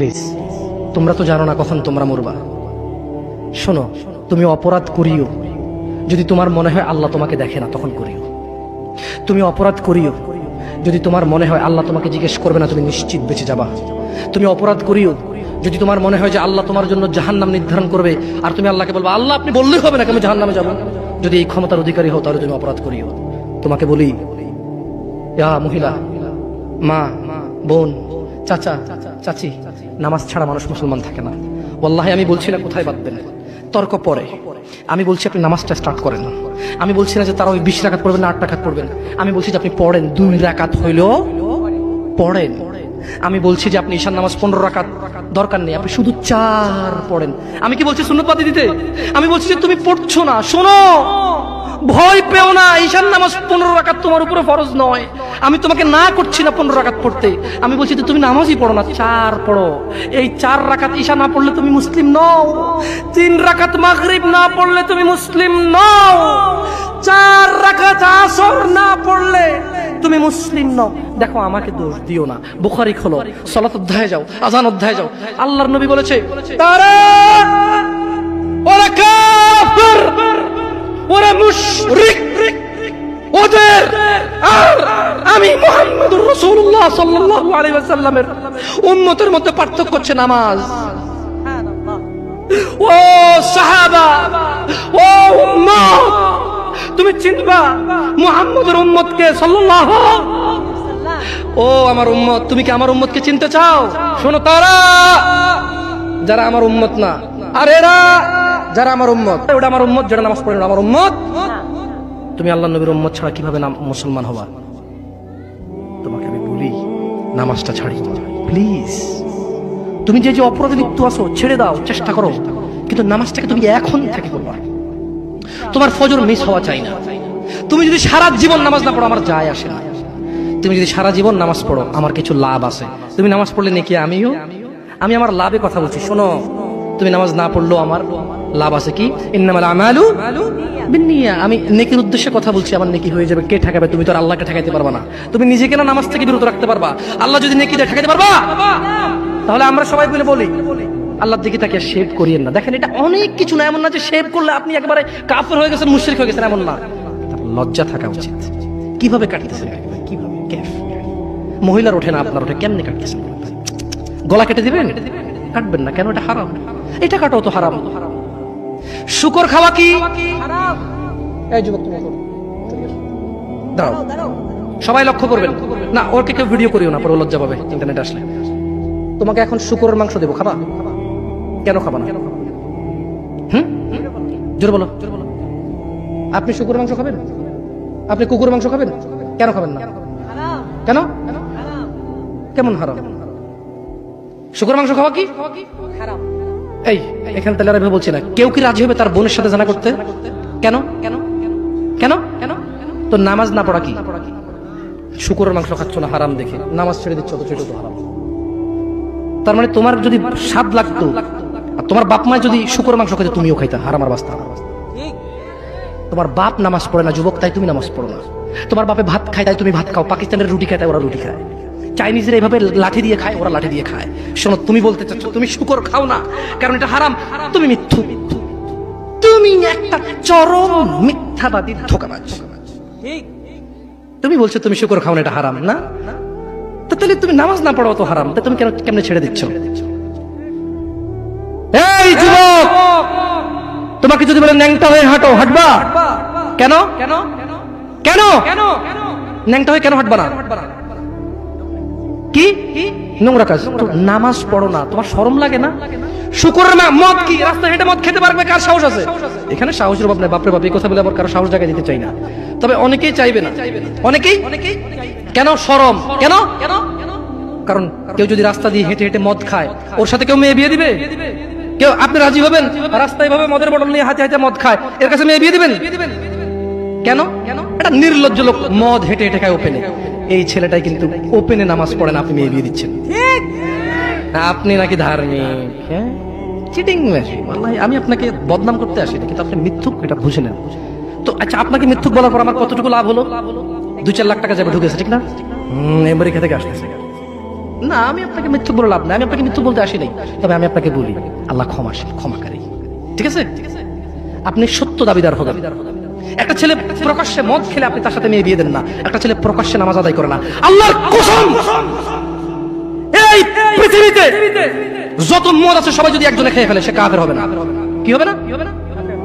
Please, তোমরা তো জানো না কখন তোমরা মরবা। শোনো, তুমি অপরাধ করিও যদি তোমার মনে হয় আল্লাহ তোমাকে দেখে না, তখন করিও। তুমি অপরাধ করিও যদি তোমার মনে হয় আল্লাহ তোমাকে জিজ্ঞেস করবে না, তুমি নিশ্চিত বেঁচে যাবা। তুমি অপরাধ করিও যদি তোমার মনে হয় যে আল্লাহ তোমার জন্য জাহান্নাম নির্ধারণ করবে, আর তুমি আল্লাহকে বলবা আল্লাহ আপনি বললেই হবে না আমি জাহান্নামে যাব। যদি এই ক্ষমতার অধিকারী হও তাহলে তুমি অপরাধ করিও। তোমাকে বলি, ইয়া মহিলা, মা, বোন, চাচা, চাচি, নামাজ ছাড়া মানুষ মুসলমান থাকে না। ওয়াল্লাহি আমি বলছি না কোথায় বাঁধবেন, তর্ক পরে। আমি বলছি আপনি নামাজটা স্টার্ট করেন। আমি বলছি না যে তারা ওই 20 রাকাত পড়বেন না 8 রাকাত পড়বেন। আমি বলছি যে আপনি পড়েন, 2 রাকাত হইলেও পড়েন। আমি বলছি যে আপনি ঈশার নামাজ 15 রাকাত দরকার নেই, আপনি শুধু 4 পড়েন। আমি কি বলছি সুন্নত বাদ দিতে? আমি বলছি যে তুমি পড়ছো না, শোনো, ভয় পেও না, ঈশার নামাজ 15 রাকাত তোমার উপরে ফরজ নয়। আমি তোমাকে না করছি না 15 রাকাত পড়তে, আমি বলছি যে তুমি নামাজই পড়ো না, 4 পড়ো। এই 4 রাকাত ঈশা না পড়লে তুমি মুসলিম নও, 3 রাকাত মাগরিব না পড়লে তুমি মুসলিম নও, 4 রাকাত আসর না পড়লে তুমি মুসলিম নও। দেখো আমাকে দোষ দিও না, বুখারী খোলো, সালাত অধ্যায়ে যাও, আযান অধ্যায়ে যাও। আল্লাহর নবী বলেছে তারা ওরা কাফির, ওরা মুশরিক, ওদের আর আমি মুহাম্মদুর রাসূলুল্লাহ সাল্লাল্লাহু আলাইহি ওয়াসাল্লামের উম্মতের মধ্যে পার্থক্য হচ্ছে নামাজ। ও সাহাবা, ও উম্মত, তুমি চিনবা মুহাম্মদের উম্মতকে সাল্লাল্লাহু। ও আমার উম্মত, তুমি কি আমার উম্মতকে চিনতে চাও? শোনো, তারা যারা আমার উম্মত না, আর এরা যারা আমার উম্মত। ওটা আমার উম্মত যারা নামাজ পড়ে না, আমার উম্মত। তুমি আল্লাহর নবীর উম্মত ছাড়া কিভাবে মুসলমান হবা? তোমাকে আমি বলি নামাজটা ছাড়ি প্লিজ। তুমি যে যে অপরাধে লিপ্ত আছো ছেড়ে দাও, চেষ্টা করো, কিন্তু নামাজটাকে তুমি এখন থেকে করবা। তোমার ফজর মিস হওয়া চাই না। তুমি যদি সারা জীবন নামাজ না পড়ো আমার যায় আসে না। তুমি যদি সারা জীবন নামাজ পড়ো আমার কিছু লাভ আছে। তুমি নামাজ পড়লে নাকি আমি আমার লাভে কথা বলছি। শোনো, তুমি নামাজ না পড়লেও আমার লাভ আছে। কি? ইন্নামাল আমালু বিন্নিয়া। আমি নেকির উদ্দেশ্যে কথা বলছি, আমার নেকি হয়ে যাবে। কে ঠেকাবে? তুমি তো আর আল্লাহকে ঠেকাইতে পারবা না। তুমি নিজেকে না নামাজ থেকে বিরত রাখতে পারবা, আল্লাহ যদি নেকি দিয়ে ঠেকাইতে পারবা? তাহলে আমরা সবাই মিলে বলি আল্লাহর দিকে তাকে শেভ করিয়েন না। দেখেন, এটা অনেক কিছু না, এমন না যে শেভ করলে আপনি একেবারে কাফের হয়ে গেছেন, মুশরিক হয়ে গেছেন, এমন না। লজ্জা থাকা উচিত। কিভাবে কাটতেছেন? কিভাবে? মহিলার ওঠে না, আপনার ওঠে, কেমনে কাটতেছেন? গলা কেটে দিবেন? কাটবেন না কেন? এটা হারাম। এটা কাটাও তো হারাম। শুকর খাওয়া কি হারাম? এই যুবক, তুমি দাঁড়াও, সবাই লক্ষ্য করবেন না, ওকে কেউ ভিডিও করিও না, পরে লজ্জা পাবে ইন্টারনেট আসলে। তোমাকে এখন শুকরের মাংস দেবো, খাবা? কেন খাবা না? জোরে বলো। আপনি শুকরের মাংস খাবেন? আপনি কুকুরের মাংস খাবেন? কেন খাবেন না? কেন? কেমন হারাম? শুকরের মাংস খাওয়া কি হারাম? এই এখানে তাহলে আর বলছি না, কেউ কি রাজি হবে তার বোনের সাথে জানা করতে? কেন? কেন? কেন? কেন? তো নামাজ না পড়া কি? শুকরের মাংস খাচ্ছ না হারাম দেখে নামাজ ছেড়ে দিচ্ছ, তো সেটা তো হারাম। তার মানে তোমার যদি স্বাদ লাগতো আর তোমার বাপ মা যদি শুকরের মাংস খাইতে, তুমিও খাইতা, হারাম আর বাস্তা। তোমার বাপ নামাজ পড়ে না যুবক, তাই তুমি নামাজ পড়ো না। তোমার বাপে ভাত খায় তাই তুমি ভাত খাও, পাকিস্তানের রুটি খায় তাই ওরা রুটি খায়, চাইনিজরা এইভাবে লাঠি দিয়ে খায়, ওরা লাঠি দিয়ে খায়। শোনো, তুমি বলতে চাচ্ছ তুমি শুকর খাও না কারণ এটা হারাম, তুমি মিথ্যু। তুমি একটা চরম মিথ্যাবাদী, ধোঁকাবাজ। তুমি বলছো তুমি শুকর খাও না, এটা হারাম না? তো তাহলে তুমি নামাজ না পড়ো তো হারাম, তুমি কেমনে ছেড়ে দিচ্ছ? এই যুবক, তোমাকে যদি বলে ন্যাংটা হয়ে হাঁটো, হাঁটবা? কেন? কেন? কেন? ন্যাংটা হয়ে কেন হাঁটবা না? কি নোংরা কাজ? নামাজ পড়ো না, তোমার শরম লাগে না? শুকরের মদ কি রাস্তায় হেঁটে মদ খেতে পারবে? কার সাহস আছে? এখানে সাহসের অভাব নাই, বাপরে বাপ, এই কথা বলে আবার কারো সাহস জায়গায় দিতে চাই না, তবে অনেকেই চাইবে না। অনেকেই কেন? শরম। কেন? কারণ কেউ যদি রাস্তা দিয়ে হেঁটে হেঁটে মদ খায়, ওর সাথে কেউ মেয়ে বিয়ে দিবে? কেউ? আপনি রাজি হবেন রাস্তায় ভাবে মদের বটল নিয়ে হাতে হাতে মদ খায়, এর কাছে মেয়ে বিয়ে দিবেন? কেন? এটা নির্লজ্জ লোক মদ হেঁটে হেঁটে খায় ওপেনে। এই ছেলেটাই কিন্তু ওপেনে নামাজ পড়ে না, আপনি মেয়ে বিয়ে দিচ্ছেন। আপনি নাকি ধার্মিক? হ্যাঁ, চিটিং মেশিন। ওয়াল্লাহি আমি আপনাকে বদনাম করতে আসি না, কিন্তু আপনি মিথ্যুক, এটা বুঝে নেন তো। আচ্ছা, আপনাকে মিথ্যুক বলার পর আমার কতটুকু লাভ হলো? 2-4 লাখ টাকা যাবে ঢুকেছে, ঠিক না? আমেরিকা থেকে আসতেছে, না, আমি আপনাকে মিথ্যু বলে লাভ না, আমি আপনাকে মিথ্যু বলতে আসি নাই, তবে আমি আপনাকে বলি আল্লাহ ক্ষমাশীল, ক্ষমাকারী। ঠিক আছে, আপনি সত্য দাবিদার হবেন। একটা ছেলে প্রকাশ্যে মদ খেলে আপনি তার সাথে মেয়ে বিয়ে দেন না, একটা ছেলে প্রকাশ্যে নামাজ আদায় করে না। আল্লাহর কসম, এই পৃথিবীতে যত মদ আছে সবাই যদি একজনে খেয়ে ফেলে সে কাফের হবে না। কি হবে না?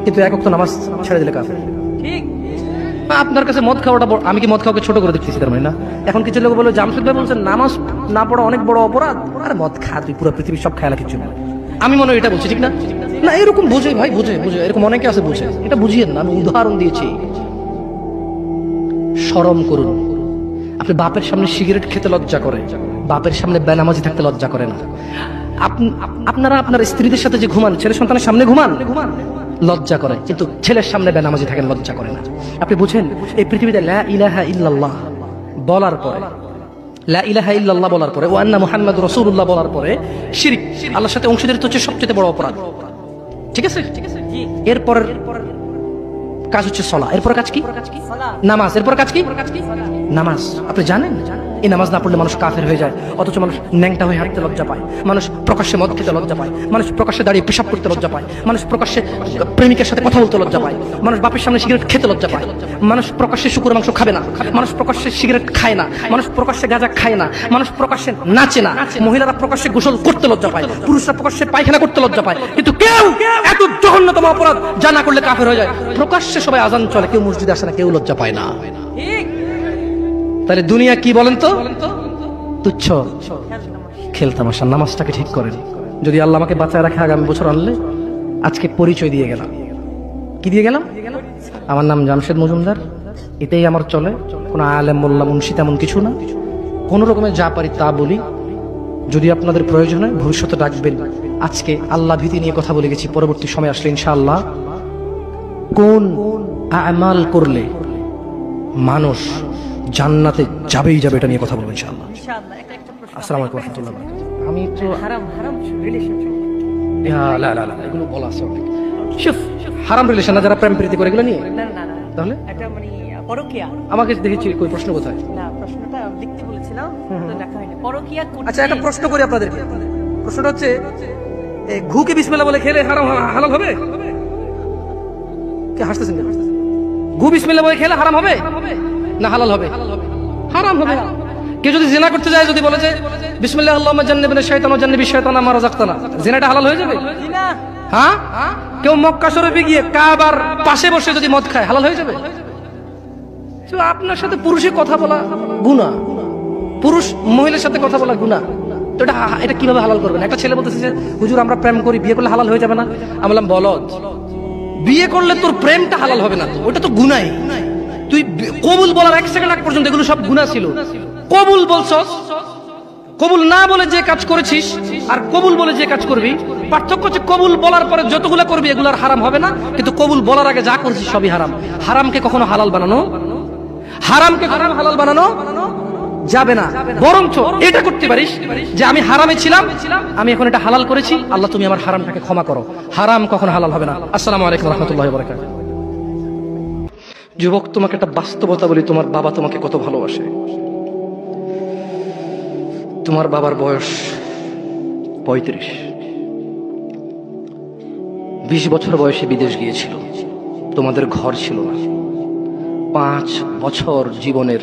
কিন্তু এক ওয়াক্ত নামাজ ছেড়ে দিলে কাফের। ঠিক, আপনার কাছে মদ খাওয়াটা, আমি কি মদ খাওয়াকে ছোট করে দেখতেছি তার মানে না? এখন কিছু লোক বলে জামশেদ ভাই বলছেন নামাজ না পড়া অনেক বড় অপরাধ, আরে মদ খা তুই, পুরো পৃথিবীর সব খেয়ালা কিছু না। আমি মনে হয় এটা বলছি, ঠিক না? না, এরকম বুঝে ভাই, বুঝে এরকম অনেকে আছে বুঝে, এটা বুঝিয়েন না, আমি উদাহরণ দিয়েছি। শরম করুন। আপনি বাপের সামনে সিগারেট খেতে লজ্জা করে, বাপের সামনে বেনামাজি থাকতে লজ্জা করে না। আপনারা আপনার স্ত্রীদের সাথে যে ঘুমান, ছেলে সন্তানের সামনে ঘুমান, লজ্জা করে, কিন্তু ছেলের সামনে বেনামাজি থাকেন লজ্জা করে না। আপনি বুঝেন, এই পৃথিবীতে লা ইলাহা ইল্লাল্লাহ বলার পরে, লা ইলাহা ইল্লাল্লাহ বলার পরে, ওয়া আন্না মুহাম্মাদুর রাসূলুল্লাহ বলার পরে শিরক, আল্লাহর সাথে অংশীদারিত্ব হচ্ছে সবচেয়ে বড় অপরাধ। ঠিক আছে, এরপর কাজ হচ্ছে সালাত, এরপর কাজ কি? নামাজ। এরপর কাজ কি? নামাজ। আপনি জানেন এই নামাজ না পড়লে মানুষ কাফের হয়ে যায়, অথচ মানুষ ন্যাংটা হয়ে হাঁটতে লজ্জা পায়, মানুষ প্রকাশ্যে মদ খেতে লজ্জা পায়, মানুষ প্রকাশ্যে দাঁড়িয়ে পেশাব করতে লজ্জা পায়, মানুষ প্রকাশ্যে প্রেমিকের সাথে কথা বলতে লজ্জা পায়, মানুষ বাপের সামনে সিগারেট খেতে লজ্জা পায়, মানুষ প্রকাশ্যে শুকর মাংস খাবে না, মানুষ প্রকাশ্যে সিগারেট খায় না, মানুষ প্রকাশ্যে গাঁজা খায় না, মানুষ প্রকাশ্যে নাচে না, মহিলারা প্রকাশ্যে গোসল করতে লজ্জা পায়, পুরুষরা প্রকাশ্যে পায়খানা করতে লজ্জা পায়, কিন্তু কেউ এত জঘন্যতম অপরাধ যা না করলে কাফের হয়ে যায়, প্রকাশ্যে সবাই আজান চলে, কেউ মসজিদে আসে না, কেউ লজ্জা পায় না। তাহলে দুনিয়া কি বলেন তো? তুচ্ছ খেলতামাশা। নামাজটাকে ঠিক করেন। যদি আল্লাহ আমাকে বাঁচায় রাখে আগামী বছর আনলে, আজকে পরিচয় দিয়ে গেলাম। কি দিয়ে গেলাম? আমার নাম জামশেদ মজুমদার, এটাই আমার চলে, কোনো আলেম মোল্লা মুন্সি তেমন কিছু না, কোন রকমের যা পারি তা বলি। যদি আপনাদের প্রয়োজন হয় ভবিষ্যতে ডাকবেন। আজকে আল্লাহ ভীতি নিয়ে কথা বলে গেছি, পরবর্তী সময় আসলে ইনশাআল্লাহ কোন আমাল করলে মানুষ জান্নাতে যাবেই যাবে এটা নিয়ে কথা বলবো ইনশাআল্লাহ। আসসালামু আলাইকুম ওয়া রাহমাতুল্লাহি ওয়া বারাকাতুহু। আমি তো হারাম রিলেশনশিপ, লা লা লা এগুলো বলা আছে অনেক। শুফ, হারাম রিলেশন না, যারা প্রেম প্রীতি করে এগুলো নিয়ে, না না না, তাহলে এটা মানে পরকিয়া। আমাকে দেখেছি কই প্রশ্ন কোথায়? না, প্রশ্নটা লিখতে বলেছিলাম তো লেখা হয়নি। পরকিয়া করতে। আচ্ছা, একটা প্রশ্ন করি আপনাদেরকে। প্রশ্নটা হচ্ছে, এই ঘুকে বিসমিল্লাহ বলে খেলে হারাম হালাল হবে? কি হাসতেছেন? ঘু বিসমিল্লাহ বলে খেলে হারাম হবে না হালাল হবে? হারাম হবে। কেউ যদি জিনা করতে যায়, যদি বলে যে বিসমিল্লাহ আল্লাহুম্মা জান্নিবনা শাইতান ওয়া জান্নিবিশ শাইতানা মা রাযাকতানা, জিনাটা হালাল হয়ে যাবে? হ্যাঁ? কেউ মক্কা শরীফে গিয়ে কাবার পাশে বসে যদি মদ খায়, হালাল হয়ে যাবে? তো আপনার সাথে পুরুষে কথা বলা গুনাহ, পুরুষ মহিলার সাথে কথা বলা গুনাহ, তো এটা কিভাবে হালাল করবেন? একটা ছেলে বলতেছে যে হুজুর আমরা প্রেম করি, বিয়ে করলে হালাল হয়ে যাবে না? আমি বললাম বলদ, বিয়ে করলে তোর প্রেমটা হালাল হবে না, তো ওটা তো গুনাহ। তুই কবুল বলার 1 সেকেন্ড আগ পর্যন্ত এগুলো সব গুনাহ ছিল। কবুল বলছস, কবুল না বলে যে কাজ করেছিস আর কবুল বলে যে কাজ করবি, পার্থক্য হচ্ছে কবুল বলার পরে যতগুলো করবি এগুলো আর হারাম হবে না, কিন্তু কবুল বলার আগে যা করছিস সবই হারাম। হারামকে কখনো হালাল বানানো, হারামকে কখনো হালাল বানানো যাবে না। বরঞ্চ এটা করতে পারিস যে আমি হারামে ছিলাম, আমি এখন এটা হালাল করেছি, আল্লাহ তুমি আমার হারামটাকে ক্ষমা করো। হারাম কখনো হালাল হবে না। আসসালামু আলাইকুম ওয়া রাহমাতুল্লাহি ওয়া বারাকাতুহু। যুবক, তোমাকে একটা বাস্তবতা বলি, তোমার বাবা তোমাকে কত ভালোবাসে। তোমার বাবার বয়স 35, 20 বছর বয়সে বিদেশ গিয়েছিল, তোমাদের ঘর ছিল না, 5 বছর জীবনের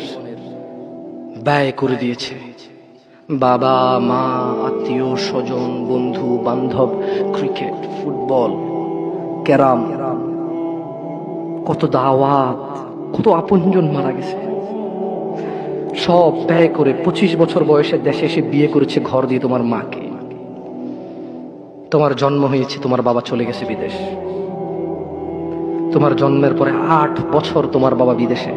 ব্যয় করে দিয়েছে। বাবা মা, আত্মীয় স্বজন, বন্ধু বান্ধব, ক্রিকেট, ফুটবল, ক্যারাম, কত দাওয়াত, কত আপনজন মারা গেছে, সব ব্যয় করে 25 বছর বয়সে দেশে এসে বিয়ে করেছে ঘর দিয়ে তোমার মাকে। তোমার জন্ম হয়েছে, তোমার বাবা চলে গেছে বিদেশ। তোমার জন্মের পরে 8 বছর তোমার বাবা বিদেশে,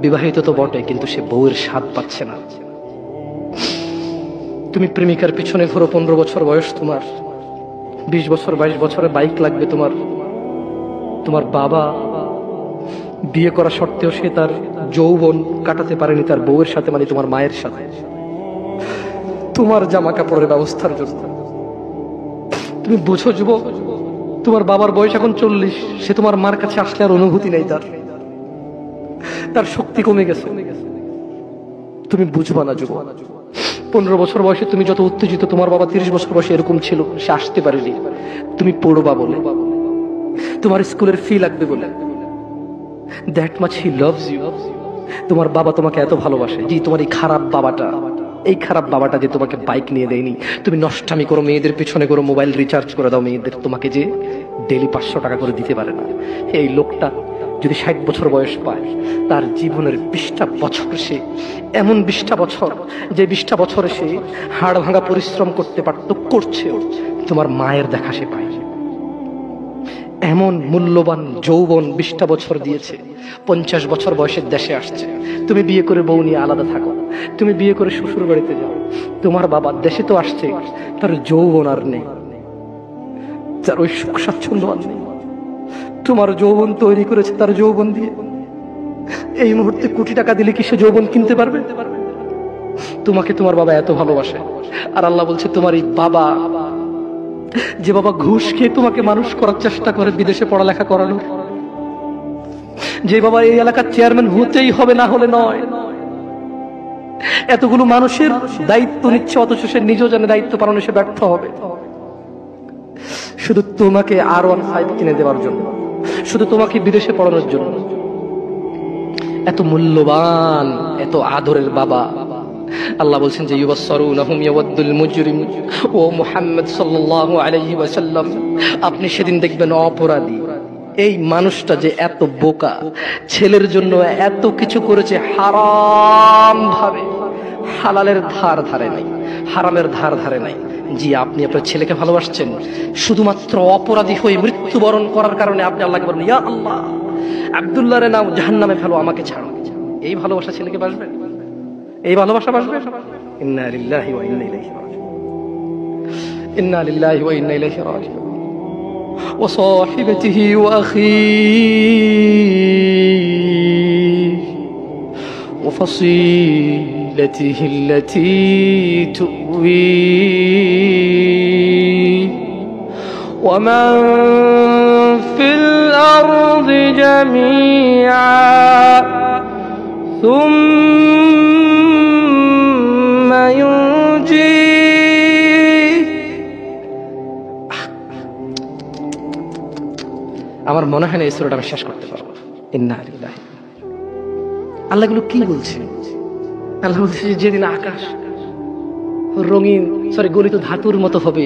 বিবাহিত তো বটে, কিন্তু সে বউয়ের স্বাদ পাচ্ছে না। তুমি প্রেমিকার পিছনে ঘোরো, 15 বছর বয়স তোমার, 20 বছর 22 বছরে বাইক লাগবে তোমার। তোমার বাবা বিয়ে করা সত্ত্বেও সে তার যৌবন কাটাতে পারেনি তার বউয়ের সাথে, মানে তোমার মায়ের সাথে, তোমার জামা কাপড়ের ব্যবস্থার জন্য। তুমি বুঝো যুবক, তোমার বাবার বয়স এখন 40, সে তোমার মার কাছে আসলে আর অনুভূতি নেই, তার শক্তি কমে গেছে। তুমি বুঝবা না যুবক। 15 বছর বয়সে তুমি যত উত্তেজিত, তোমার বাবা 30 বছর বয়সে এরকম ছিল, সে আসতে পারেনি। তুমি পড়বা বলে, তোমার স্কুলের ফি লাগবে বলে, that much he loves you. তোমার বাবা তোমাকে এত ভালোবাসে। জি, তোমার এই খারাপ বাবাটা যে তোমাকে বাইক নিয়ে দেয়নি, তুমি নষ্টামি করো, মেয়েদের পিছনে করো, মোবাইল রিচার্জ করে দাও মেয়েদের, তোমাকে যে ডেলি 500 টাকা করে দিতে পারে না, এই লোকটা যদি 60 বছর বয়স পায়, তার জীবনের 20টা বছর সে এমন 20টা বছর, যে 20টা বছরে সে হাড় ভাঙা পরিশ্রম করতে পারত, করছে, তোমার মায়ের দেখা সে পায়। এমন মূল্যবান যৌবন 20টা বছর দিয়েছে, 50 বছর বয়সের দেশে আসছে। তুমি বিয়ে করে বউ নিয়ে আলাদা থাকো, তুমি বিয়ে করে শ্বশুর বাড়িতে যাও, তোমার বাবা দেশে তো আসছে, তার যৌবন আর নেই, তার ওই সুখ স্বাচ্ছন্দ্য আর নেই। তোমার যৌবন তৈরি করেছে তার যৌবন দিয়ে। এই মুহূর্তে কোটি টাকা দিলে কি সে যৌবন কিনতে পারবে? তোমাকে তোমার বাবা এত ভালোবাসে, আর আল্লাহ বলছে তোমার এই বাবা, যে বাবা ঘুষ খেয়ে তোমাকে মানুষ করার চেষ্টা করে বিদেশে পড়ালেখা করানোর, যে বাবা এই এলাকার চেয়ারম্যান হতেই হবে, না হলে নয়, এতগুলো মানুষের দায়িত্ব নিচ্ছে, অথচ সে নিজেও জানে দায়িত্ব পালনে সে ব্যর্থ হবে, শুধু তোমাকে R15 কিনে দেওয়ার জন্য, শুধু তোমাকে বিদেশে পড়ানোর জন্য। এত মূল্যবান, এত আদরের বাবা। আল্লাহ বলছেন যে ইউবাসসারুনাহুম ইয়াওয়াদ্দুল মুজরিম ও মুহাম্মদ সাল্লাল্লাহু আলাইহি ওয়াসাল্লাম, আপনি সেদিন দেখবেন অপরাধী এই মানুষটা যে এত বোকা, ছেলের জন্য এত কিছু করেছে হারাম ভাবে, হালালের ধার ধারে নাই, হারামের ধার ধারে নাই। জি, আপনি আপনার ছেলেকে ভালোবাসছেন, শুধুমাত্র অপরাধী হয়ে মৃত্যুবরণ করার কারণে আপনি আল্লাহকে বলেন ইয়া আল্লাহ আব্দুল্লাহ রে নাও জাহান্নামে ফেলো, আমাকে ছাড়ো। এই ভালোবাসা ছেলেকে বাসবে? এই ভালোবাসা বাসবে? ইন্না লিল্লাহি ওয়া ইন্না ইলাইহি রাজিউন, ইন্না লিল্লাহি ওয়া ইন্না ইলাইহি রাজিউন। ওয়া সাহিবাতিহি ওয়া আখিহি ওয়া ফাসিলাতিহি আল্লাতী তুওয়িহি ওয়া মান ফিল আরদি জামিআ সুম্মা ইউনজি। আমার মনে হয় না এই সূরাটা আমি শেষ করতে পারবো। ইন্না লিল্লাহি। আল্লাহ গুলো কি বলছে? আল্লাহ বলছে যেদিন আকাশ রঙিন গলিত ধাতুর মতো হবে,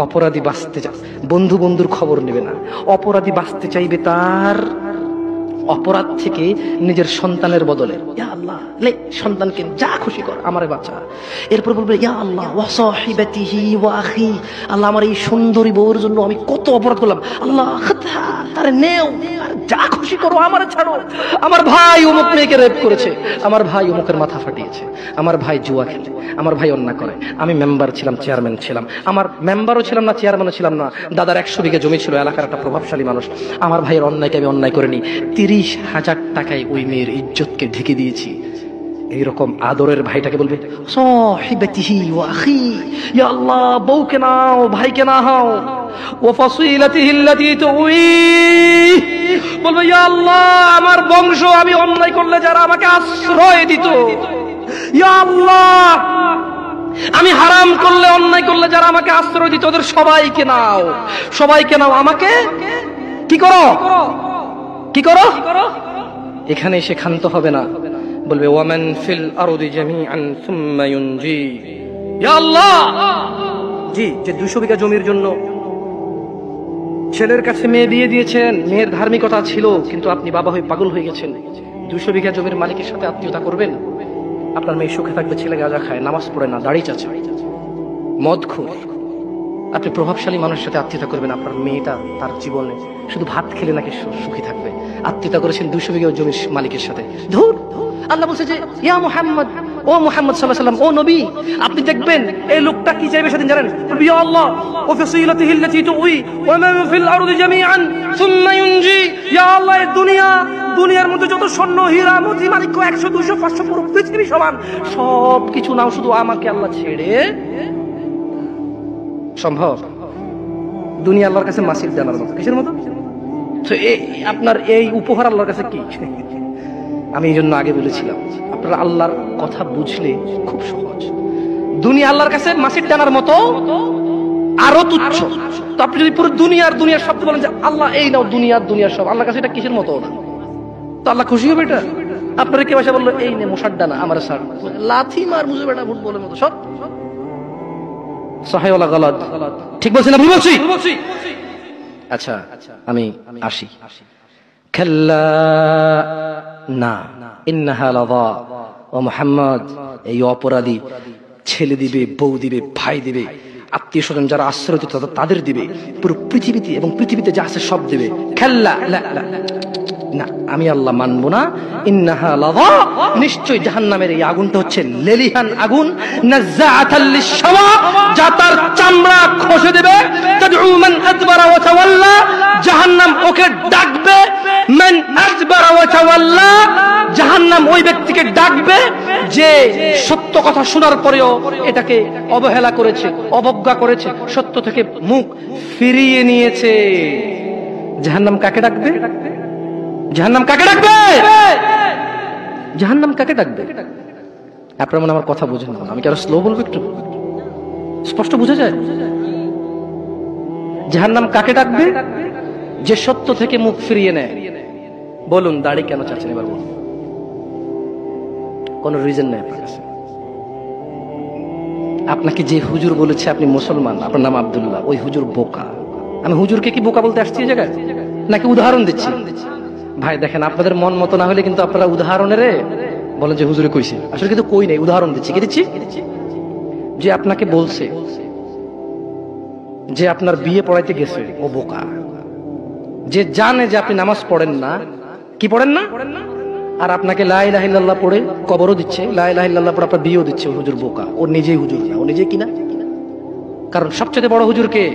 অপরাধী বাঁচতে চায়, বন্ধু বন্ধুর খবর নেবে না, অপরাধী বাঁচতে চাইবে তার অপরাধ থেকে নিজের সন্তানের বদলে, ইয়া আল্লাহ লে সন্তানকে যা খুশি কর, আমারে বাঁচা। এরপর বলবে ইয়া আল্লাহ ওয়া সাহিবাতিহি ওয়া আখি, আল্লাহ আমার এই সুন্দরী বউর জন্য আমি কত অপরাধ করলাম, আল্লাহ তারে নেও, যা খুশি করো, আমারে ছাড়ো। আমার ভাই অমুক মেয়েকে রেপ করেছে, আমার ভাই অমুকের মাথা ফাটিয়েছে, আমার ভাই জুয়া খেলে, আমার ভাই অন্যায় করে, আমি মেম্বার ছিলাম, চেয়ারম্যান ছিলাম, আমার মেম্বারও ছিলাম না, চেয়ারম্যানও ছিলাম না, দাদার 100 বিঘা জমি ছিল, এলাকার একটা প্রভাবশালী মানুষ, আমার ভাইয়ের অন্যায়কে আমি অন্যায় করিনি, 30,000 টাকায় ওই মেয়ের ইজ্জতকে ঢেকে দিয়েছি। এইরকম আদরের ভাইটাকে বলবে সাহিবাতিহি ওয়া আখি, ইয়া আল্লাহ বউকে নাও, ভাইকে না হও, ওয়া ফাসিলাতিহি আল্লাতী তুওয়িহি, বলবে ইয়া আল্লাহ আমার বংশ, আমি অন্যায় করলে যারা আমাকে আশ্রয় দিত, ইয়া আল্লাহ আমি হারাম করলে, অন্যায় করলে যারা আমাকে আশ্রয় দিত, ওদের সবাইকে নাও, সবাইকে নাও, আমাকে কি করো, কি করো। এখানে এসে ক্ষান্ত হবে না, বলবে ওয়ামান ফিল আরদি জামিআন সুম্মা ইউনজি, ইয়া আল্লাহ জি, যে 200 বিঘা জমির জন্য ছেলের কাছে মেয়ে দিয়ে দিয়েছেন, মেয়ের ধার্মিকতা ছিল, কিন্তু আপনি বাবা হয়ে পাগল হয়ে গেছেন, 200 বিঘা জমির মালিকের সাথে আত্মীয়তা করবেন, আপনার মেয়ে সুখে থাকবে, ছেলে গাঁজা খায়, নামাজ পড়ে না, দাড়ি চাচা, মদখোর, আপনি প্রভাবশালী মানুষের সাথে আত্মীয়তা করবেন, আপনার মেয়েটা তার জীবনে শুধু ভাত খেলে নাকি সুখী থাকবে, আত্মীয়তা করেছেন 200 বিঘা জমির মালিকের সাথে। ধুর, আল্লাহ বলছে যে ইয়া মুহাম্মদ, ও মুহাম্মদ সাল্লাল্লাহু আলাইহি ওয়াসাল্লাম, ও নবী, আপনি দেখবেন এই লোকটা কি চাইবে সেদিন, জানেন? ইয়া আল্লাহ ওয়া ফাসিলাতিহি আল্লাতী তুওয়ি ওয়া মান ফিল আরদি জামিআন সুম্মা ইউনজি, ইয়া আল্লাহ এই দুনিয়ার মধ্যে যত স্বর্ণ হীরা মোতি মাণিক্য 100 200 500 পুরো পৃথিবী সমান, সব কিছু নাও, শুধু আমাকে আল্লাহ ছেড়ে। সম্ভব? দুনিয়া আল্লাহর কাছে মাসির দানার মতো, কিসের মতো? তো আপনার এই উপহার আল্লাহর কাছে কি? আমি এই জন্য আগে বলেছিলাম, আপনারা আল্লাহর কথা বুঝলে খুব সহজ। দুনিয়া আল্লাহর কাছে মাছির টানার মতো, আরো তুচ্ছ। তো আপনি যদি পুরো দুনিয়ার শব্দ বলেন যে আল্লাহ এই নাও দুনিয়ার সব, আল্লাহর কাছে এটা কিসের মতো না? তো আল্লাহ খুশি হবে এটা? আপনারা কেউ এসে বললো এই নে মশার ডানা আমার সার, লাথি মার বুঝে বেটা ভুট বলে মতো সব সহায়ওয়ালা গলাদ। ঠিক বলছি না ভুল বলছি? আচ্ছা আমি আসি। খাল্লা না ইন্নাহা লাযা, ও মুহাম্মদ এই অপরাধী ছেলে দিবে, বউ দিবে, ভাই দিবে, আত্মীয় স্বজন যারা আশ্রয় দিত তাদের দিবে, পুরো পৃথিবীতে এবং পৃথিবীতে যা আছে সব দিবে। খাল্লা না, আমি আল্লাহ মানবো না। ইন্নাহা লাযা, নিশ্চয় জাহান্নামের এই আগুনটা হচ্ছে লেলিহান আগুন, নাযাআতাল লিশ-শাওয়া, যা তার চামড়া খসে দেবে। তাদউ মান আদবারা ওয়া তাওয়াল্লা, জাহান্নাম ওকে ডাকবে। মান আদবারা ওয়া তাওয়াল্লা, জাহান্নাম ওই ব্যক্তিকে ডাকবে যে সত্য কথা শোনার পরেও এটাকে অবহেলা করেছে, অবজ্ঞা করেছে, সত্য থেকে মুখ ফিরিয়ে নিয়েছে। জাহান্নাম কাকে ডাকবে? জাহান্নাম কাকে ডাকবে? জাহান্নাম কাকে ডাকবে? আপনারা মনে আমার কথা বুঝেন না, আমি কি আরো স্লো বলবো? একটু স্পষ্ট বোঝা যায়? জাহান্নাম কাকে ডাকবে? যে সত্য থেকে মুখ ফিরিয়ে নেয়। বলুন দাড়ি কেন চাচ্ছেন এবার বলুন? কোন রিজন নেই আপনার কাছে। আপনাকে যে হুজুর বলেছে আপনি মুসলমান, আপনার নাম আব্দুল্লাহ, ওই হুজুর বোকা। আমি হুজুরকে কি বোকা বলতে আসছি এই জায়গায়, নাকি উদাহরণ দিচ্ছি? ভাই দেখেন, আপনাদের মন মতো না হলে কিন্তু আপনারা উদাহরণের বলেন যে হুজুরে কইছে, আসলে কিন্তু কই নেই, উদাহরণ দিচ্ছি। কি দিচ্ছি? যে আপনাকে বলছে যে আপনার বিয়ে পড়াইতে গেছে, ও বোকা। যে জানে যে আপনি নামাজ পড়েন না, কি পড়েন না, আর আপনাকে লা ইলাহা ইল্লাল্লাহ পড়ে কবরও দিচ্ছে, লা ইলাহা ইল্লাল্লাহ পড়ে আপনার বিয়েও দিচ্ছে, ওই হুজুর বোকা। ও নিজেই হুজুর না, ও নিজে কিনা। কারণ সবচেয়ে বড় হুজুর কে?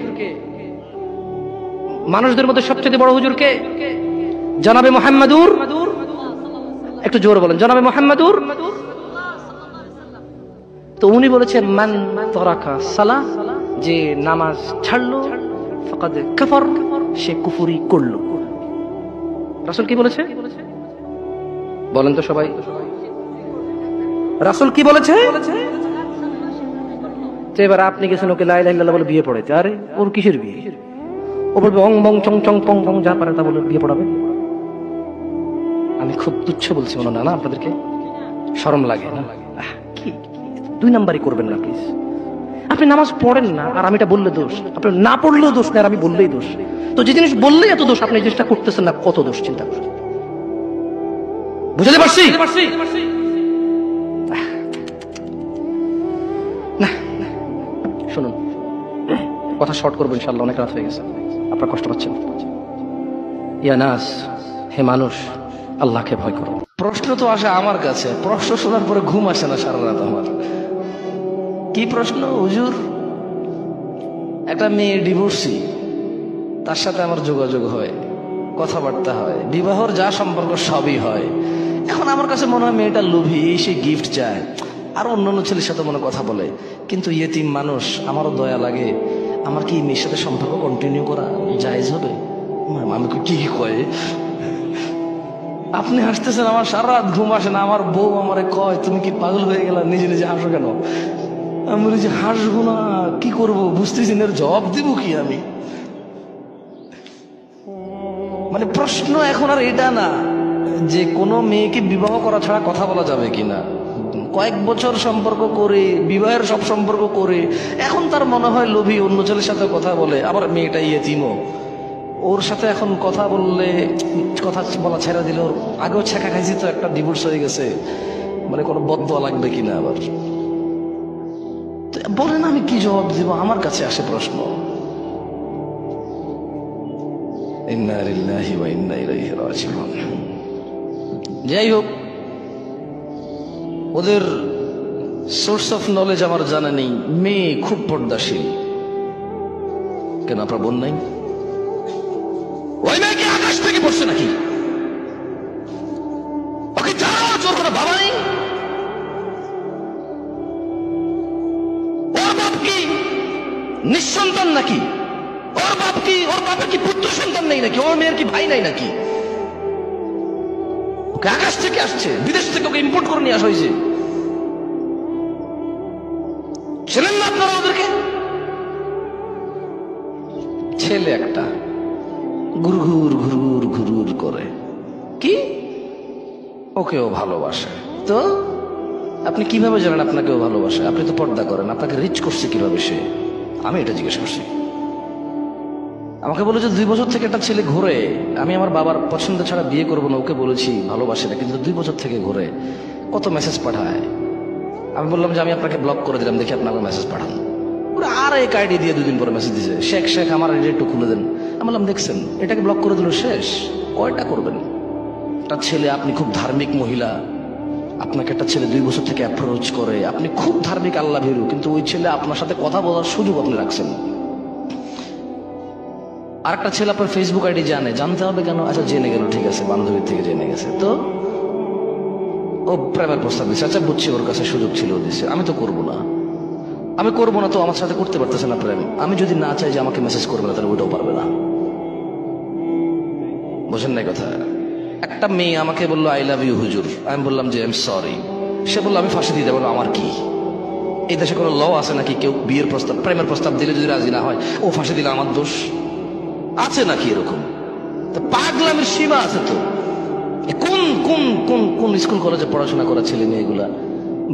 মানুষদের মধ্যে সবচেয়ে বড় হুজুর কে? জনাবে মুহাম্মাদুর, একটু জোরে বলেন, জনাবে মুহাম্মাদুর। তো উনি বলেছেন মান তারাকা সালাহ, যে নামাজ ছাড়লো ফাকাদ কাফার, সে কুফরি করলো। রাসূল কি বলেছে বলেন তো সবাই? রাসূল কি বলেছে? এবার আপনি গেছেন ওকে লা ইলাহা ইল্লাল্লাহ বলে বিয়ে পড়াইতে, আরে ওর কিসের বিয়ে? ও বলবে অং বং চং চং পং পং, যা পারে তা বলে বিয়ে পড়াবে। আমি খুব তুচ্ছ বলছি মনে না আপনাদেরকে? শরম লাগে না? কি দুই নাম্বারই করবেন না প্লিজ। আপনি নামাজ পড়েন না আর আমি এটা বললে দোষ, আপনি না পড়লেও দোষ না, আর আমি বললেই দোষ। তো যে জিনিস বললেই এত দোষ, আপনি এই জিনিসটা করতেছেন না, কত দোষ চিন্তা করেন। বুঝতে পারছি না? শুনুন, কথা শর্ট করবো ইনশাআল্লাহ, অনেক রাত হয়ে গেছে, আপনারা কষ্ট পাচ্ছেন। ইয়া নাস, হে মানুষ, আল্লাহকে ভয় করো। প্রশ্ন তো আসে আমার কাছে, প্রশ্ন শোনার পরে ঘুম আসে না সারা রাত আমার। কি প্রশ্ন? হুজুর, একটা মেয়ে ডিভোর্সি, তার সাথে আমার যোগাযোগ হয়, কথাবার্তা হয়, বিবাহর যা সম্পর্ক সবই হয়। এখন আমার কাছে মনে হয় মেয়েটা লোভী, সে গিফট চায়, আর অন্যান্য ছেলের সাথে মনে কথা বলে। কিন্তু ইয়েতিম মানুষ, আমারও দয়া লাগে। আমার কি মেয়ের সাথে সম্পর্ক কন্টিনিউ করা জায়েজ হবে? আমি কি কয়? আপনি হাসতেছেন, আমার সারা রাত ঘুম আসে না। আমার বউ আমারে কয় তুমি কি পাগল হয়ে গেলা, নিজে নিজে হাসো কেন? আমি বলি যে হাসবো না, কি করবো বুঝতেছি না, জবাব দিব কি আমি? মানে প্রশ্ন এখন আর এটা না যে কোনো মেয়েকে বিবাহ করা ছাড়া কথা বলা যাবে কিনা। কয়েক বছর সম্পর্ক করে, বিবাহের সব সম্পর্ক করে, এখন তার মনে হয় লোভী, অন্য ছেলের সাথে কথা বলে। আবার মেয়েটা ইয়েতিমও, ওর সাথে এখন কথা বললে, কথা বলা ছেড়ে দিল, ওর আগেও ছেঁকা খাইছি তো, একটা ডিভোর্স হয়ে গেছে, মানে কোনো বদদোয়া লাগবে কিনা আবার। বলেন আমি কি জবাব দিব? আমার কাছে আসে প্রশ্ন। ইন্না লিল্লাহি ওয়া ইন্না ইলাইহি রাজিউন। যাই হোক, ওদের সোর্স অফ নলেজ আমার জানা নেই। মেয়ে খুব পর্দাশীল, কেন আপনার বোন নাই? ওই মেয়ে কি আকাশ থেকে পড়ছে নাকি? ওকে যাও, তোর কোনো বাবা নেই? ওর বাপ কি নিঃসন্তান নাকি? ওর বাপ কি, ওর বাপের কি পুত্র সন্তান নেই নাকি? ওর মেয়ের কি ভাই নাই নাকি? ওকে আকাশ থেকে আসছে, বিদেশ থেকে ওকে ইম্পোর্ট করে নিয়ে আসা হয়েছে। ছিলেন না আপনারা ওদেরকে? ছেলে একটা ঘুরঘুর ঘুরঘুর ঘুরঘুর করে, কি ওকেও ভালোবাসে। তো আপনি কিভাবে জানেন আপনাকেও ভালোবাসে? আপনি তো পর্দা করেন, আপনাকে রিচ করছে কিভাবে সে? আমি এটা জিজ্ঞেস করছি। আমাকে বলে যে 2 বছর থেকে একটা ছেলে ঘুরে, আমি আমার বাবার পছন্দ ছাড়া বিয়ে করবো না, ওকে বলেছি ভালোবাসে না, কিন্তু 2 বছর থেকে ঘুরে, কত মেসেজ পাঠায়। আমি বললাম যে আমি আপনাকে ব্লক করে দিলাম, দেখি আপনাকে মেসেজ পাঠান। ওরা আর এক আইডি দিয়ে 2 দিন পরে মেসেজ দিয়েছে, শেখ শেখ আমার আইডি একটু খুলে দেন। আমি বললাম দেখছেন, এটাকে ব্লক করে দিল, শেষ। কয়টা করবেন? একটা ছেলে, আপনি খুব ধার্মিক মহিলা, আপনাকে একটা ছেলে 2 বছর থেকে অ্যাপ্রোচ করে, আপনি খুব ধার্মিক আল্লাহ ভীরু, কিন্তু ওই ছেলে আপনার সাথে কথা বলার সুযোগ আপনি রাখছেন। আর একটা ছেলে আপনার ফেসবুক আইডি জানে, জানতে হবে কেন? আচ্ছা জেনে গেল, ঠিক আছে, বান্ধবীর থেকে জেনে গেছে, তো ও প্রেমের প্রস্তাব দিচ্ছে। আচ্ছা বুঝছি, ওর কাছে সুযোগ ছিল, দিচ্ছে। আমি তো করবো না, আমি করবো না, তো আমার সাথে করতে পারতেছে না প্রেম। আমি যদি না চাই যে আমাকে মেসেজ করবে না, তাহলে ওইটাও পারবে না। বোঝেন নাই কথা? একটা মেয়ে আমাকে বললো আই লাভ ইউ হুজুর, আমি বললাম যে আই এম সরি। সে বললো আমি ফাঁসি দিয়ে দেবো। আমার কি এই দেশে কোনো ল আছে নাকি কেউ বিয়ের প্রস্তাব, প্রেমের প্রস্তাব দিলে যদি রাজি না হয় ও ফাঁসি দিলে আমার দোষ আছে নাকি? এরকম পাগলামের সীমা আছে তো। কোন কোন কোন কোন স্কুল কলেজে পড়াশোনা করা ছেলে মেয়েগুলা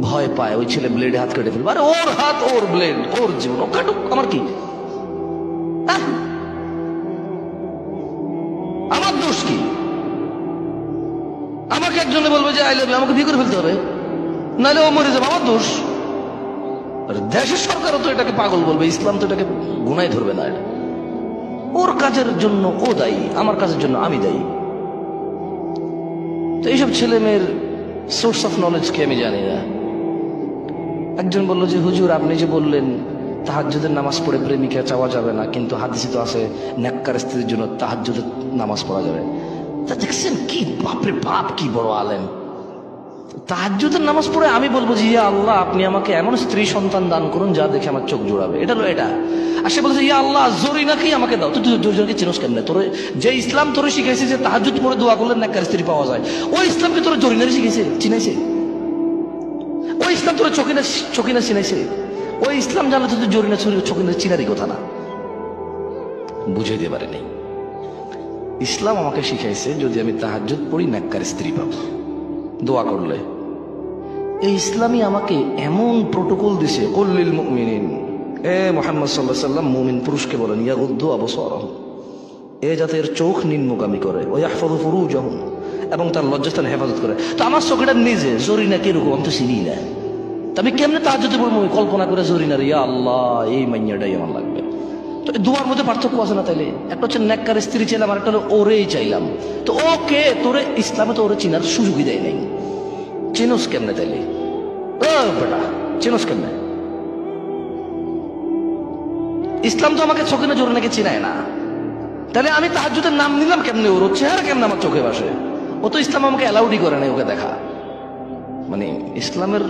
ভয় পায় ওই ছেলে ব্লেডে হাত কেটে ফেলবে। আরে ওর হাত, ওর ব্লেড, ওর জীবন, ও কাটুক, আমার কি? আমার দোষ কি? আমাকে একজনে বলবে যে আই লাভ ইউ, আমাকে বিয়ে করে ফেলতে হবে, নাহলে ও মরে যাবে, আমার দোষ। দেশের সরকারও তো এটাকে পাগল বলবে, ইসলাম তো এটাকে গুনায় ধরবে না। এটা ওর কাজের জন্য ও দায়ী, আমার কাজের জন্য আমি দায়ী। তো এইসব ছেলে মেয়ের সোর্স অফ নলেজ কি আমি জানি না। একজন বলল যে হুজুর আপনি যে বললেন তাহাজ্জুদের নামাজ পড়ে প্রেমিকা চাওয়া যাবে না, কিন্তু হাদিসে তো আছে নেককার স্ত্রীর জন্য তাহাজ্জুদের নামাজ পড়া যাবে। তা দেখছেন কি বাপরে বাপ, কি বড় আলেম। তাহাজ্জুদের নামাজ পড়ে আমি বলবো যে ইয়া আল্লাহ আপনি আমাকে এমন স্ত্রী সন্তান দান করুন যা দেখে আমার চোখ জোড়াবে, এটা হলো এটা। আর সে বলছে ইয়া আল্লাহ জরিনাকে আমাকে দাও। তুই জরিনাকে চিনোস কেমনে? তোরে যে ইসলাম তোরে শিখাইছে যে তাহাজ্জুদ পড়ে দোয়া করলে নেককার স্ত্রী পাওয়া যায়, ওই ইসলামকে তোরে জরিনারে শিখাইছে, চিনাইছে? ওই ইসলাম তোরে চকিনা চিনাইছে? ওই ইসলাম জানলে তো তুই জরিনা চকিনা চিনারই কথা না। বুঝে দিতে পারেনি। ইসলাম আমাকে শিখাইছে যদি আমি তাহাজ্জুদ পড়ি নেককার স্ত্রী পাবো দোয়া করলে। এই ইসলামই আমাকে এমন প্রোটোকল দিছে, কুল্লিল মুমিনিন, এ মুহাম্মদ সাল্লাল্লাহু আলাইহি ওয়াসাল্লাম মুমিন পুরুষকে বলেন ইয়াগুদ্দু আবসারহুম, এ যাতে এর চোখ নিম্নগামী করে, ওয়া ইয়াহফাযু ফুরুজাহুম, এবং তার লজ্জাস্থান হেফাজত করে। তো আমার চোখটা নিজে জরিনা কিরকম আমি তো চিনি না, তো আমি কেমনে তাহাজ্জুদে পড়বো? কল্পনা করে জরিনার ইয়া আল্লাহ এই মাইয়াটাই আমার লাগবে। তো দুয়ার মধ্যে পার্থক্য আছে না? তাইলে একটা হচ্ছে নেককার স্ত্রী চাইলাম, আর একটা হলো ওরেই চাইলাম। তো ওকে তোরে ইসলামে তো ওরে চিনার সুযোগই দেয় নাই। চিনোস কেমনে তাইলে? ও বেটা চিনোস কেমনে? ইসলাম তো আমাকে চোখে না জোরে নাকি চিনায় না, তাহলে আমি তাহাজ্জুদের নাম নিলাম কেমনে? ওর চেহারা কেমনে আমার চোখে বাসে? ও তো ইসলাম আমাকে অ্যালাউডই করে নাই ওকে দেখা। মানে ইসলামের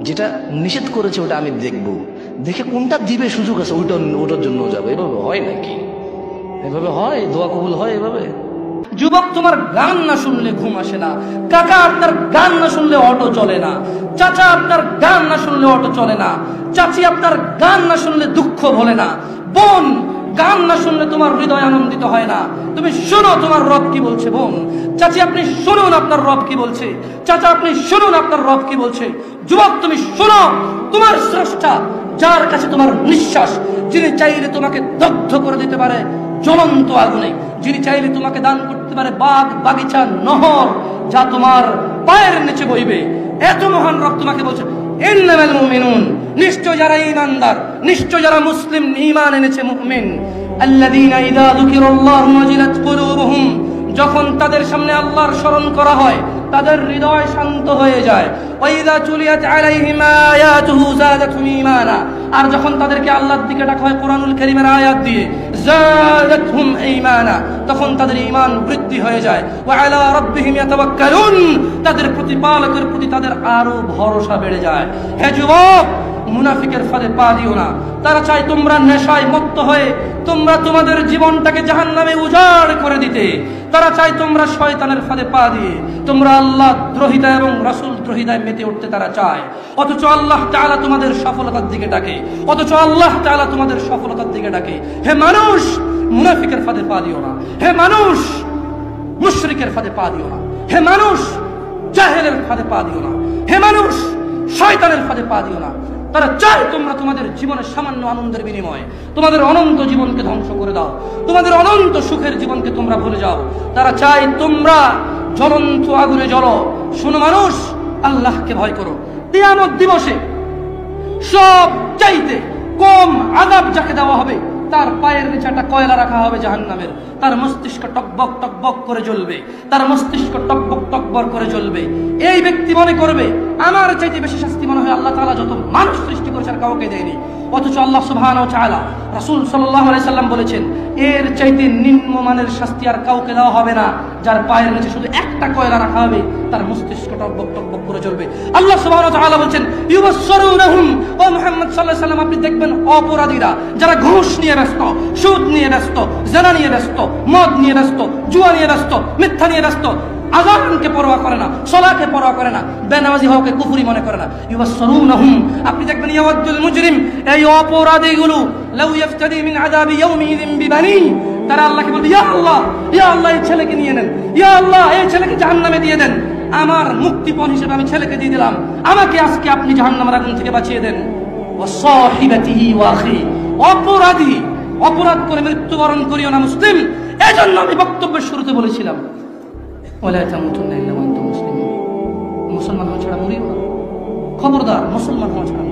যেটা নিষেধ করেছে ওটা আমি দেখবো, দেখে কোনটা দিবে সুযোগ আছে ওটার জন্য যাবে। এভাবে হয় নাকি? এভাবে হয়? দোয়া কবুল হয় এভাবে? যুবক তোমার গান না শুনলে ঘুম আসে না, কাকা আপনার গান না শুনলে অটো চলে না, চাচা আপনার গান না শুনলে অটো চলে না, চাচি আপনার গান না শুনলে দুঃখ ভোলে না, বোন গান না শুনলে তোমার হৃদয় আনন্দিত হয় না। তুমি শোনো তোমার রব কি বলছে। বোন, চাচি আপনি শুনুন আপনার রব কি বলছে, চাচা আপনি শুনুন আপনার রব কি বলছে। যুবক তুমি শোনো তোমার স্রষ্টা, যার কাছে তোমার নিঃশ্বাস, যিনি চাইলে তোমাকে দগ্ধ করে দিতে পারে জ্বলন্ত আগুনে, যিনি চাইলে তোমাকে দান করতে পারে বাগ বাগিচা নহর যা তোমার পায়ের নিচে বইবে। এত মহান রব তোমাকে বলছে ইন্নামাল মুমিনুন, নিশ্চয় যারা ঈমানদার, নিশ্চয় যারা মুসলিম ঈমান এনেছে মুমিন, আল্লাযীনা ইযা যুকিরাল্লাহু ওয়াজিলাত কুলুবুহুম, যখন তাদের সামনে আল্লাহর স্মরণ করা হয় তাদের হৃদয় শান্ত হয়ে যায়। ওয়া ইযা তুলিয়াত আলাইহিম আয়াতুহু যাদাতুহুম ঈমানা, আর যখন তাদেরকে আল্লাহর দিকে ডাকা হয় কোরআনুল কারীমের আয়াত দিয়ে, যাদাতুহুম ঈমানা, তখন তাদের ঈমান বৃদ্ধি হয়ে যায়। ওয়া আলা রাব্বিহিম ইয়াতাওয়াক্কালুন, তাদের প্রতিপালকের প্রতি তাদের আরো ভরসা বেড়ে যায়। হে যুবক, মুনাফিকের ফাঁদে পা দিও না। তারা চায় তোমরা নেশায় মত্ত হয়ে তোমরা তোমাদের জীবনটাকে জাহান্নামে উজাড় করে দিতে। তারা চায় তোমরা শয়তানের ফাঁদে পা দিয়ে তোমরা আল্লাহ দ্রোহিতা এবং রাসূল দ্রোহিতায় মেতে উঠতে তারা চায়। অথচ আল্লাহ তাআলা তোমাদের সফলতার দিকে ডাকে, অথচ আল্লাহ তাআলা তোমাদের সফলতার দিকে ডাকে। হে মানুষ, মুনাফিকের ফাঁদে পা দিও না। হে মানুষ, মুশরিকের ফাঁদে পা দিও না। হে মানুষ, জাহেলের ফাঁদে পা দিও না। হে মানুষ, শয়তানের ফাঁদে পা দিও না। তারা চায় তোমরা তোমাদের জীবনের সামান্য আনন্দের বিনিময়ে তোমাদের অনন্ত জীবনকে ধ্বংস করে দাও, তোমাদের অনন্ত সুখের জীবনকে তোমরা ভুলে যাও। তারা চায় তোমরা জ্বলন্ত আগুনে জ্বলো। শোনো মানুষ, আল্লাহকে ভয় করো। কিয়ামত দিবসে সব চাইতে কম আযাব যাকে দেওয়া হবে তার পায়ের নিচে একটা কয়লা রাখা হবে জাহান্নামের। তার মস্তিষ্ক টকবক টকবক করে জ্বলবে, তার মস্তিষ্ক টকবক টকবক করে জ্বলবে। এই ব্যক্তি মনে করবে আমার চাইতে বেশি শাস্তি মনে হয় আল্লাহ তাআলা যত মানুষ সৃষ্টি করেছেন কাউকে দেয়নি। অথচ আল্লাহ সুবহানাহু ওয়া তাআলা, রাসূল সাল্লাল্লাহু আলাইহি সাল্লাম বলেছেন এর চাইতে নিম্নমানের শাস্তি আর কাউকে দেওয়া হবে না, যার পায়ের নিচে শুধু একটা কয়লা রাখা হবে, তার মস্তিষ্ক টকবক টকবক করে জ্বলবে। আল্লাহ সুবহানাহু ওয়া তাআলা বলেন ইউবাসসিরুনহুম, ও মুহাম্মদ সাল্লাল্লাহু আলাইহি সাল্লাম আপনি দেখবেন অপরাধীরা যারা ঘুষ নিয়ে ব্যস্ত, সুদ নিয়ে ব্যস্ত, জিনা নিয়ে ব্যস্ত, মদ নিয়ে ব্যস্ত, জুয়া নিয়ে ব্যস্ত, মিথ্যা নিয়ে ব্যস্ত, আযানকে পরোয়া করে না, সালাতকে পরোয়া করে না, বেনামাজি হওয়াকে কুফরি মনে করে না। ইউবাসসিরুনহুম, আপনি দেখবেন ইয়াওয়াদুল মুজরিম, এই অপরাধীগুলো লাউ ইফতাদি মিন আযাবি ইয়াউমিযিন বিবানি, তারা আল্লাহকে বলবে ইয়া আল্লাহ, ইয়া আল্লাহ এই ছেলেকে নিয়ে নেন, ইয়া আল্লাহ এই ছেলেকে জাহান্নামে দিয়ে দেন, আমার মুক্তিপণ হিসেবে আমি ছেলেকে দিয়ে দিলাম, আমাকে আজকে আপনি জাহান্নামের আগুন থেকে বাঁচিয়ে দেন। ওয়া সাহিবাতিহি ওয়া আখি, অপরাধী অপরাধ করে মৃত্যুবরণ করিও না মুসলিম। এজন্য আমি বক্তব্যের শুরুতে বলেছিলাম ওয়ালা তামুতুন্না ইল্লা ওয়া আনতুম মুসলিমুন, মুসলমান হওয়া ছাড়া মরিও না। খবরদার, মুসলমান হওয়া ছাড়া